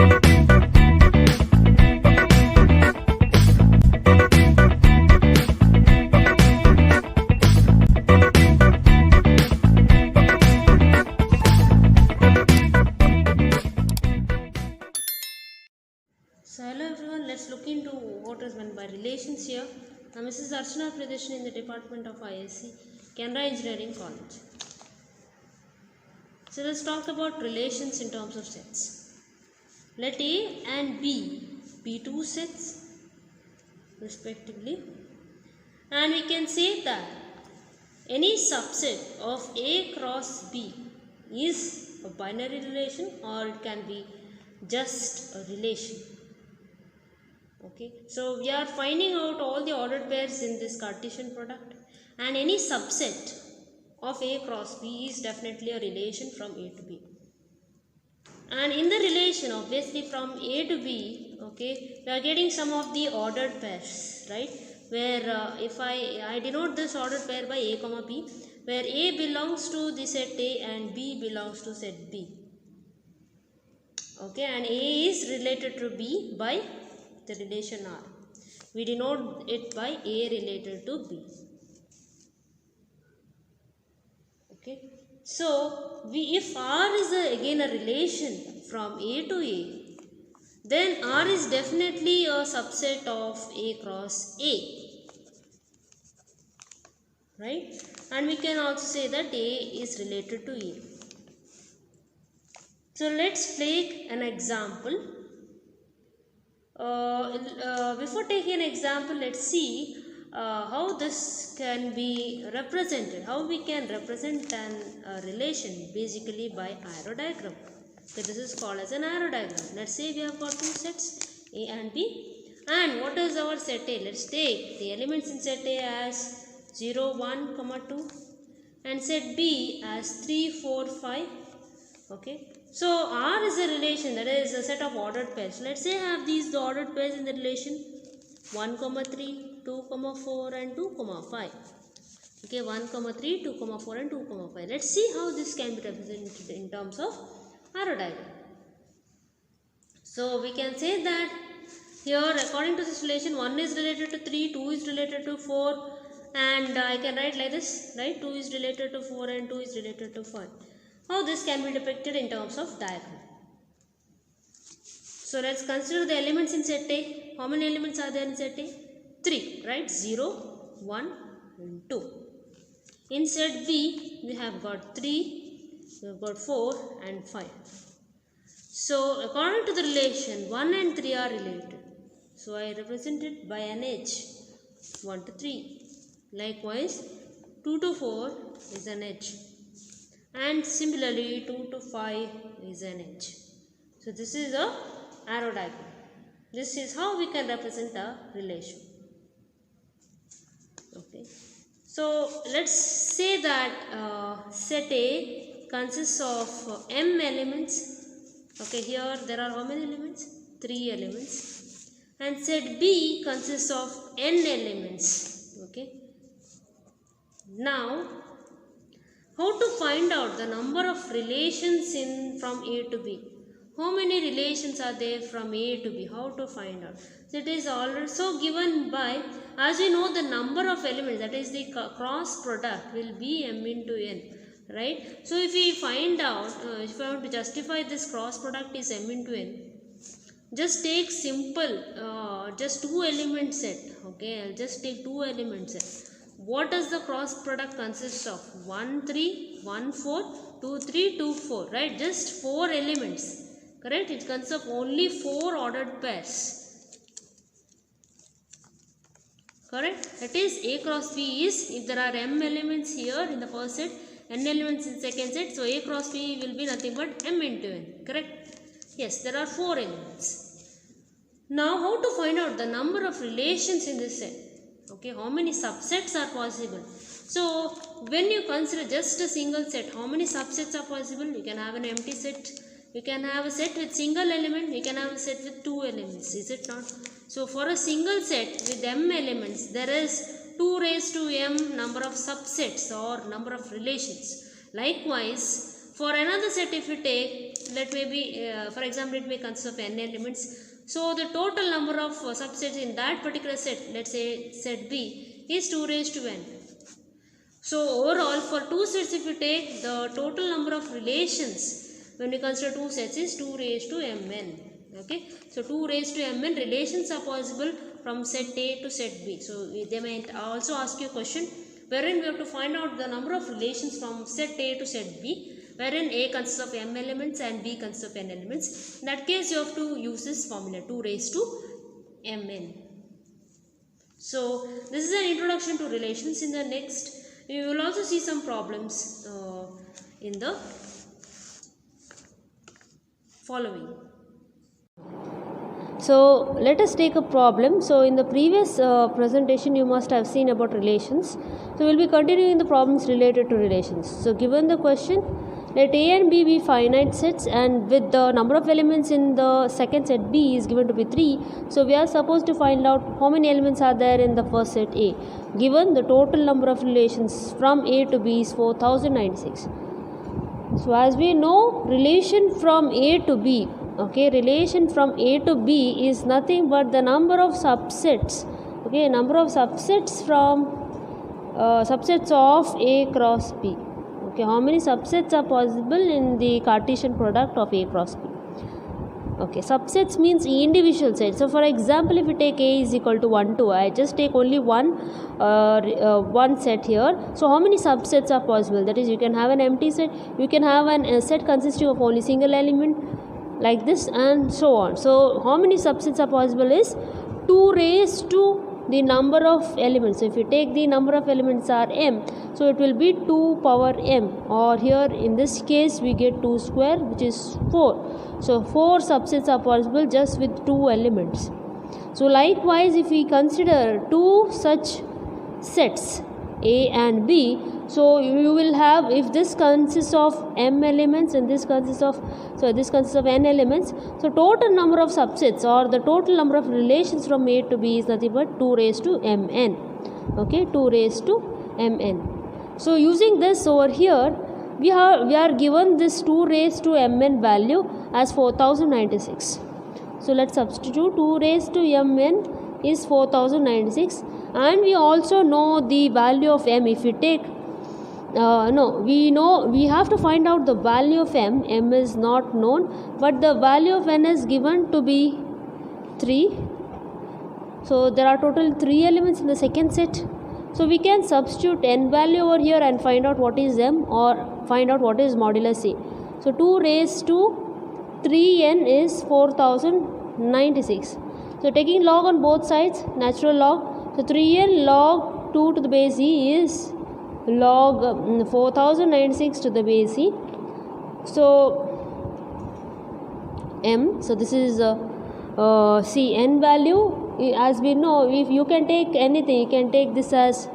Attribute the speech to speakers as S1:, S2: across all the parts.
S1: So hello everyone, let's look into what is meant by relations here. I'm Mrs. Archana Pradeshan in the Department of ISC, Canara Engineering College. So let's talk about relations in terms of sets. Let A and B be two sets respectively, and we can say that any subset of A cross B is a binary relation, or it can be just a relation. Okay, so we are finding out all the ordered pairs in this Cartesian product, and any subset of A cross B is definitely a relation from A to B. And in the relation, obviously from A to B, okay, we are getting some of the ordered pairs, right? Where if I denote this ordered pair by A comma B, where A belongs to the set A and B belongs to set B. Okay, and A is related to B by the relation R. We denote it by A related to B. Okay, so if R is again a relation from A to A, then R is definitely a subset of A cross A, right? And we can also say that A is related to A. So let's take an example. Before taking an example, let's see how this can be represented, how we can represent an relation basically by arrow diagram. So this is called as an arrow diagram. Let's say we have got two sets A and B, and what is our set A? Let's take the elements in set A as 0, 1, 2 and set B as 3, 4, 5. Okay, so R is a relation, that is a set of ordered pairs. Let's say I have these ordered pairs in the relation 1, 3, 2, 4 and 2, 5. Okay, 1, 3, 2, 4 and 2, 5. Let's see how this can be represented in terms of arrow diagram. So we can say that here according to this relation, 1 is related to 3, 2 is related to 4, and I can write like this, right? 2 is related to 4 and 2 is related to 5. How this can be depicted in terms of diagram. So let's consider the elements in set A. How many elements are there in set A? 3, right? 0, 1 and 2. In set B, we have got 3, we have got 4 and 5. So according to the relation, 1 and 3 are related. So I represent it by an edge, 1 to 3. Likewise, 2 to 4 is an edge. And similarly 2 to 5 is an edge. So this is a arrow diagram. This is how we can represent a relation. Okay, so let's say that set A consists of m elements. Okay, here there are how many elements? 3 elements. And set B consists of n elements. Okay, now how to find out the number of relations from A to B? How many relations are there from A to B? How to find out? So it is also given by, as we know, the number of elements, that is the cross product will be m into n, right? So if we find out, if I want to justify this cross product is m into n, just take simple, just 2 element set. Okay, I'll just take 2 element set. What does the cross product consist of? 1, 3, 1, 4, 2, 3, 2, 4, right? Just 4 elements, correct? It consists of only 4 ordered pairs, correct? That is A cross B is, if there are m elements here in the first set, n elements in second set, so A cross B will be nothing but m into n, correct? Yes, there are 4 elements. Now how to find out the number of relations in this set? Okay, how many subsets are possible? So when you consider just a single set, how many subsets are possible? You can have an empty set, you can have a set with single element, you can have a set with 2 elements, is it not? So for a single set with m elements, there is 2 raised to m number of subsets or number of relations. Likewise, for another set if you take let may be for example it may consist of n elements. So the total number of subsets in that particular set, let's say set B, is 2 raised to n. So overall for two sets, if you take the total number of relations when we consider two sets is 2 raised to mn. Okay, so 2 raised to mn relations are possible from set A to set B. So they might also ask you a question wherein we have to find out the number of relations from set A to set B, wherein A consists of m elements and B consists of n elements. In that case, you have to use this formula 2 raised to mn. So this is an introduction to relations. In the next, we will also see some problems in the following. So let us take a problem. So in the previous presentation you must have seen about relations. So we will be continuing the problems related to relations. So given the question, let A and B be finite sets, and with the number of elements in the second set B is given to be 3. So we are supposed to find out how many elements are there in the first set A. Given the total number of relations from A to B is 4096. So as we know, relation from A to B, okay, relation from A to B is nothing but the number of subsets, okay, number of subsets from subsets of A cross B. Okay, how many subsets are possible in the Cartesian product of A cross B? Okay, subsets means individual sets. So for example, if you take A is equal to 1, 2, I just take only one set here. So how many subsets are possible? That is, you can have an empty set, you can have a set consisting of only single element, like this, and so on. So how many subsets are possible is 2 raised to the number of elements. So if you take the number of elements are m, so it will be 2 power m, or here in this case we get 2 square, which is 4. So 4 subsets are possible just with 2 elements. So likewise, if we consider 2 such sets A and B, so you will have, if this consists of m elements and this consists of n elements, so total number of subsets or the total number of relations from A to B is nothing but 2 raised to mn. Okay, 2 raised to mn. So using this over here, we are given this 2 raised to mn value as 4096. So let's substitute 2 raised to mn is 4096, and we also know the value of m. If we take we have to find out the value of m. M is not known, but the value of n is given to be 3. So there are total 3 elements in the second set. So we can substitute n value over here and find out what is m, or find out what is modulus A. So 2 raised to 3n is 4096. So taking log on both sides, natural log. So 3n log 2 to the base e is log 4096 to the base e. So m, so this is see n value, as we know, if you can take anything, you can take this as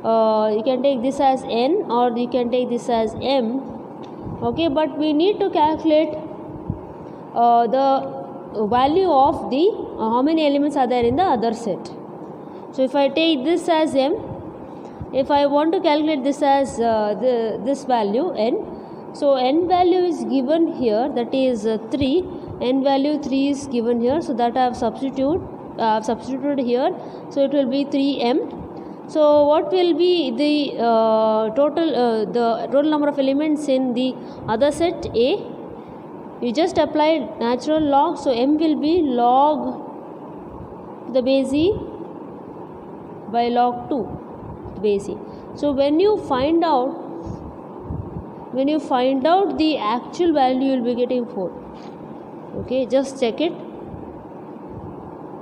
S1: n, or you can take this as m. Okay, but we need to calculate the value of the how many elements are there in the other set. So if I take this as m, if I want to calculate this as this value n, so n value is given here, that is 3, n value 3 is given here, so that I have substituted here, so it will be 3m. So what will be the total number of elements in the other set A? You just apply natural log, so m will be log to the base e by log 2 to the base e. So when you find out the actual value, you will be getting 4. Okay, just check it.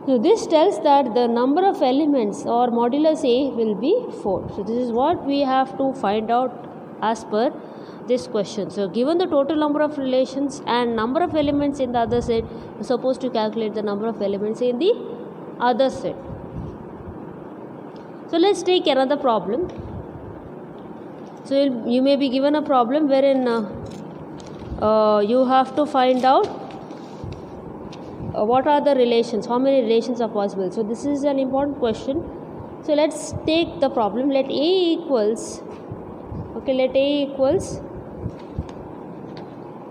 S1: So this tells that the number of elements or modulus A will be 4. So this is what we have to find out as per this question. So given the total number of relations and number of elements in the other set, we are supposed to calculate the number of elements in the other set. So let's take another problem. So you may be given a problem wherein you have to find out what are the relations, how many relations are possible. So this is an important question. So let's take the problem. Let A equals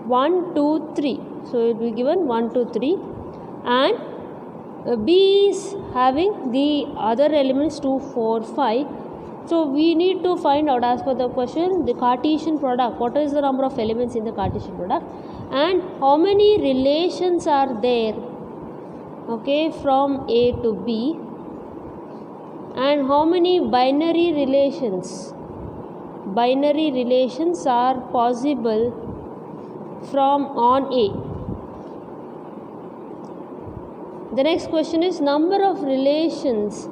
S1: 1, 2, 3. So it will be given 1, 2, 3, and B is having the other elements 2, 4, 5. So we need to find out, as per the question, the Cartesian product. What is the number of elements in the Cartesian product, and how many relations are there, okay, from A to B, and how many binary relations are possible from on A. The next question is number of relations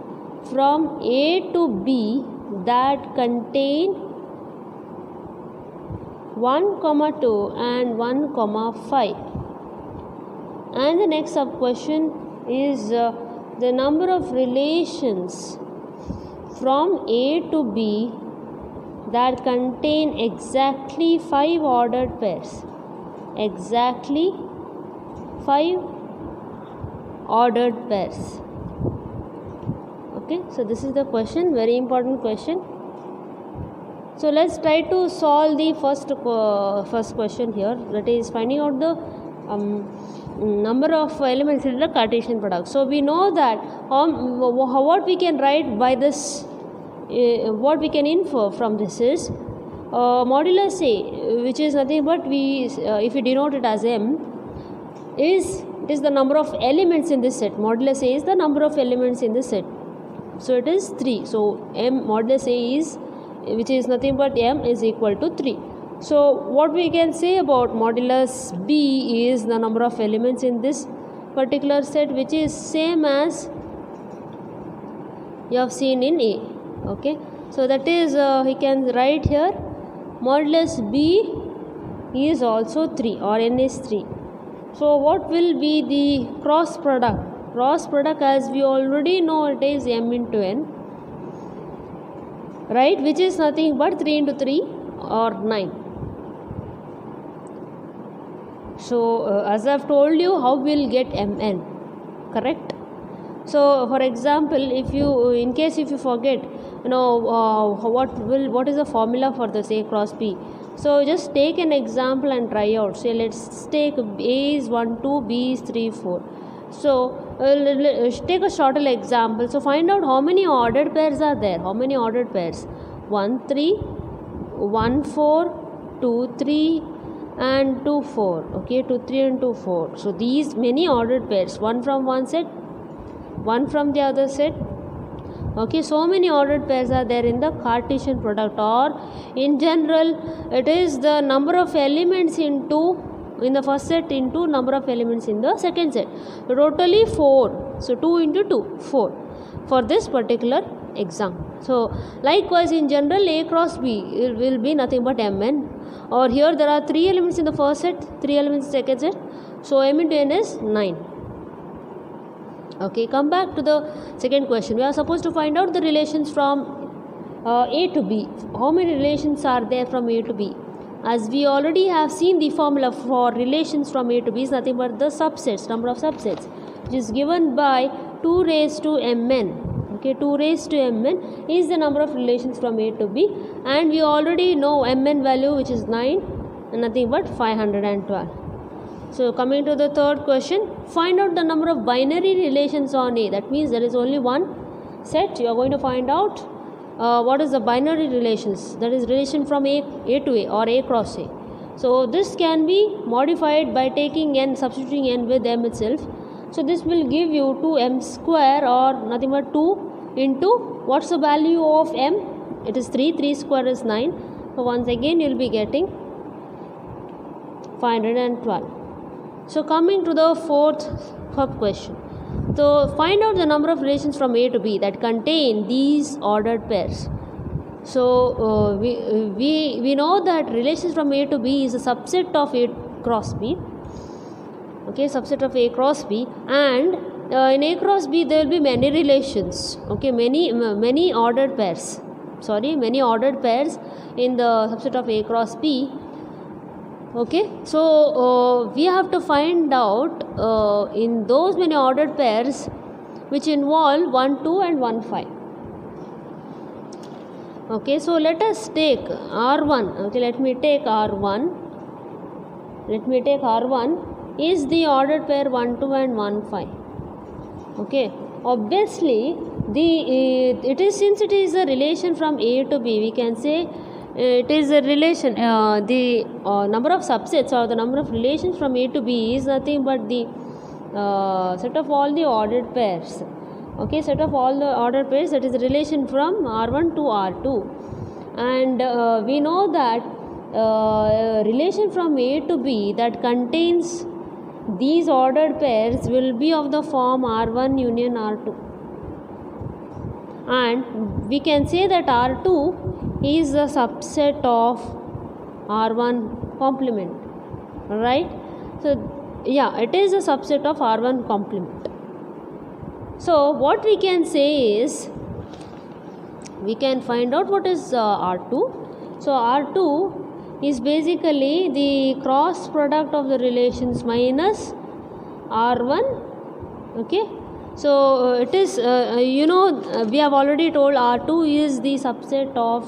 S1: from A to B that contain 1, 2 and 1, 5. And the next sub question is the number of relations from A to B that contain exactly 5 ordered pairs. Exactly 5 ordered pairs. Okay, so this is the question, very important question. So let's try to solve the first question here, that is finding out the number of elements in the Cartesian product. So we know that what we can write by this, what we can infer from this is modulus A, which is nothing but if we denote it as M, is the number of elements in this set. Modulus A is the number of elements in this set. So it is 3. So M modulus A is, which is nothing but M, is equal to 3. So what we can say about modulus B is the number of elements in this particular set, which is same as you have seen in A. Okay, so that is we can write here modulus B is also 3, or N is 3. So what will be the cross product? Cross product, as we already know, it is M into N, right, which is nothing but 3 into 3 or 9. So as I have told you, how we'll get Mn, correct? So for example, if you forget, what is the formula for this A cross B? So just take an example and try out. So let's take A is 1, 2, B is 3, 4. So take a shorter example. So find out how many ordered pairs are there. How many ordered pairs? 1, 3, 1, 4, 2, 3 and 2, 4. Okay, 2, 3 and 2, 4. So these many ordered pairs, one from one set, one from the other set. Okay, so many ordered pairs are there in the Cartesian product, or in general it is the number of elements in the first set into number of elements in the second set. Totally 4. So 2 into 2, 4 for this particular exam. So likewise in general A cross B will be nothing but Mn, or here there are 3 elements in the first set, 3 elements in the second set. So M into N is 9. Okay, come back to the second question. We are supposed to find out the relations from A to B. How many relations are there from A to B? As we already have seen, the formula for relations from A to B is nothing but the subsets, number of subsets, which is given by 2 raised to Mn. Okay, 2 raised to Mn is the number of relations from A to B, and we already know Mn value, which is 9 and nothing but 512. So coming to the third question, find out the number of binary relations on A. That means there is only one set. You are going to find out what is the binary relations, that is relation from A to A or A cross A. So this can be modified by taking N, substituting N with M itself. So this will give you 2M square, or nothing but 2 into, what's the value of M? It is 3, 3 square is 9. So once again you will be getting 512. So coming to the fourth question. So find out the number of relations from A to B that contain these ordered pairs. So we know that relations from A to B is a subset of A cross B. Okay, subset of A cross B, and in A cross B there will be many relations. Okay, many ordered pairs. Many ordered pairs in the subset of A cross B. Okay, so we have to find out in those many ordered pairs which involve 1, 2 and 1, 5. Okay, so let us take R1. Okay, let me take R1. let me take R1 is the ordered pair 1 2 and 1 5. Okay, obviously it is, since it is a relation from A to B, we can say it is a relation, the number of subsets or the number of relations from A to B is nothing but the set of all the ordered pairs. Okay, set of all the ordered pairs, that is the relation from R1 to R2. And we know that relation from A to B that contains these ordered pairs will be of the form R1 union R2, and we can say that R2 is a subset of R1 complement, right? So yeah, it is a subset of R1 complement. So what we can say is, we can find out what is R2. So R2 is basically the cross product of the relations minus R1. Okay, so it is we have already told R2 is the subset of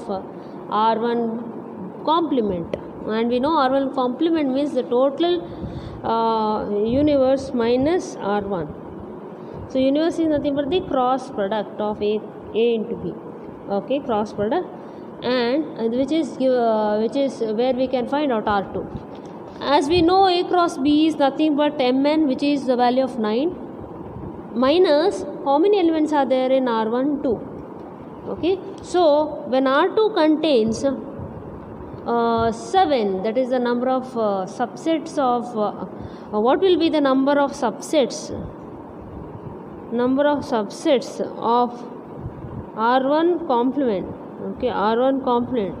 S1: R1 complement, and we know R1 complement means the total universe minus R1. So universe is nothing but the cross product of A into B. Okay, cross product, and which is where we can find out R2. As we know, A cross B is nothing but Mn, which is the value of 9, minus how many elements are there in R1? 2. Okay, so when R2 contains 7, that is the number of subsets of what will be the number of subsets? Number of subsets of R1 complement. Okay, R1 complement,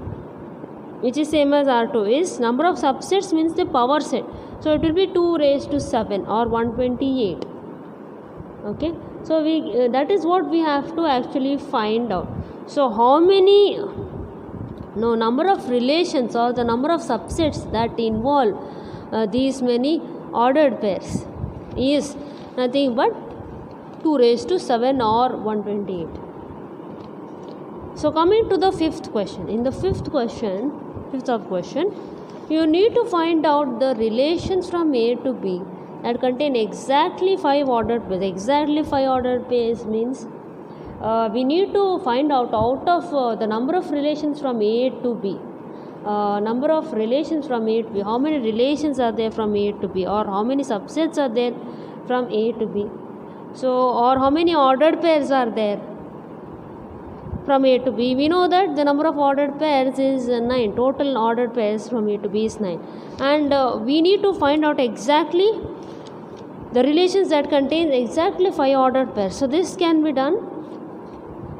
S1: which is same as R2, is number of subsets means the power set. So it will be 2 raised to 7 or 128. Okay, so we that is what we have to actually find out. So how many number of relations or the number of subsets that involve these many ordered pairs is nothing but 2 raised to 7 or 128. So coming to the fifth question. In the fifth of question, you need to find out the relations from A to B that contain exactly 5 ordered pairs. Exactly 5 ordered pairs means we need to find out of the number of relations from A to B. Number of relations from A to B. How many relations are there from A to B, or how many subsets are there from A to B? So, or how many ordered pairs are there from A to B? We know that the number of ordered pairs is 9. Total ordered pairs from A to B is 9, and we need to find out exactly the relations that contain exactly 5 ordered pairs. So this can be done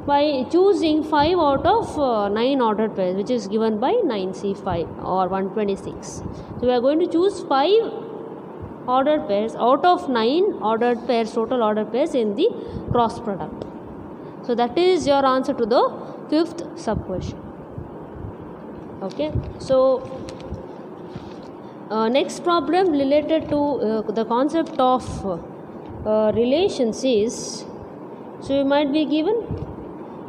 S1: by choosing 5 out of 9 ordered pairs, which is given by 9C5 or 126. So we are going to choose 5 ordered pairs out of 9 ordered pairs, total ordered pairs in the cross product. So that is your answer to the fifth sub question. Okay, so next problem related to the concept of relations is, so you might be given,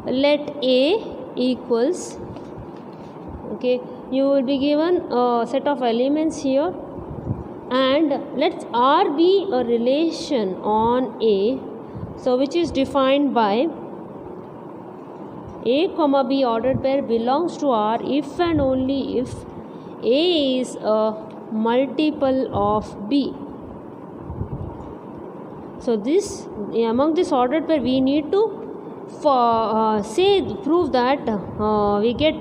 S1: let A equals, okay, you will be given a set of elements here, and let R be a relation on A, so which is defined by A comma B ordered pair belongs to R if and only if A is a multiple of B. So this, among this ordered pair, we need to prove that we get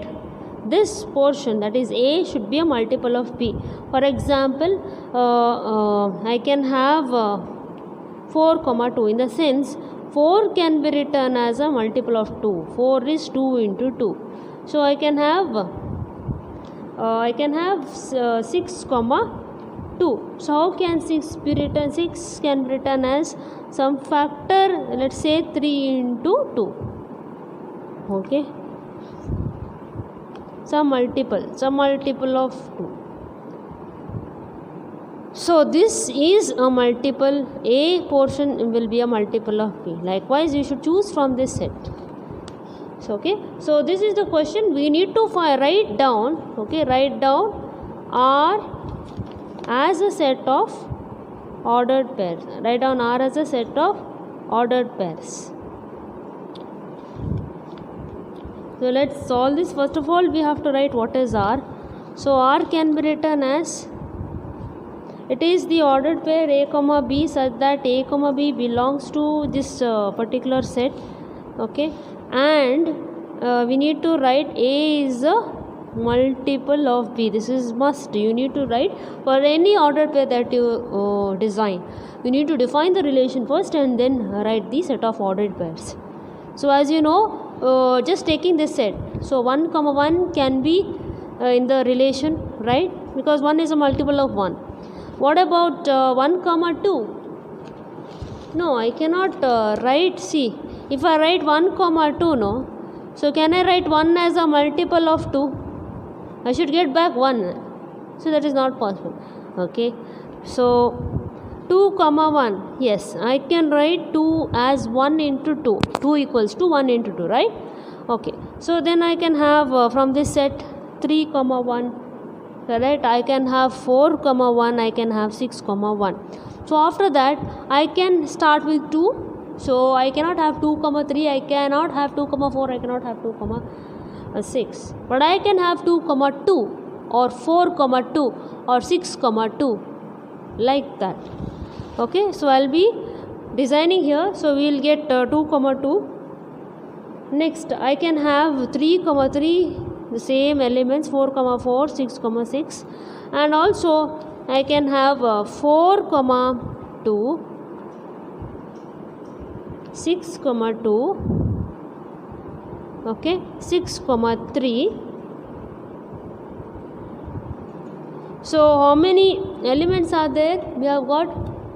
S1: this portion, that is A should be a multiple of B. For example, I can have 4 comma 2, in the sense 4 can be written as a multiple of 2. 4 is 2 into 2. So I can have 6 comma 2. So how can 6 be written? 6 can be written as some factor, let's say 3 into 2. Okay, some multiple of 2. So this is a multiple, A portion will be a multiple of B. Likewise, you should choose from this set. So okay, so this is the question. We need to write down, okay, write down R as a set of ordered pairs. Write down R as a set of ordered pairs. So let's solve this. First of all, we have to write what is R. So R can be written as, it is the ordered pair A comma B such that A comma B belongs to this particular set. Okay, and we need to write A is a multiple of B. This is must. You need to write for any ordered pair that you design. You need to define the relation first and then write the set of ordered pairs. So as you know, just taking this set, so 1 comma 1 can be in the relation, right? Because 1 is a multiple of 1. What about 1 comma 2? No, I cannot write. See, if I write 1 comma 2, no, so can I write 1 as a multiple of 2? I should get back 1. So that is not possible. Okay, so 2 comma 1, yes, I can write 2 as 1 into 2. 2 equals to 1 into 2, right? Okay, so then I can have from this set 3 comma 1, correct? I can have 4 comma 1, I can have 6 comma 1. So after that I can start with 2. So I cannot have 2 comma 3, I cannot have 2 comma 4, I cannot have 2 comma 6, but I can have 2 comma 2 or 4 comma 2 or 6 comma 2, like that. Okay, so I'll be designing here. So we will get 2 comma 2. Next I can have 3 comma 3, the same elements, 4 comma 4, 6 comma 6, and also I can have 4 comma 2, 6 comma 2, okay, 6 comma 3. So how many elements are there? We have got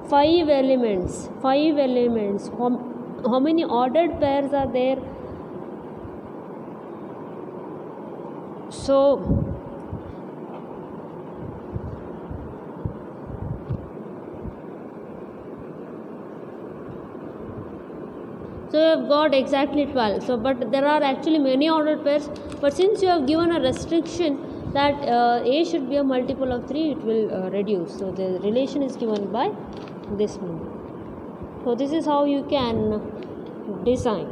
S1: 5 elements. 5 elements. How many ordered pairs are there? So you have got exactly 12. So but there are actually many ordered pairs, but since you have given a restriction that A should be a multiple of 3, it will reduce. So the relation is given by this number. So this is how you can design.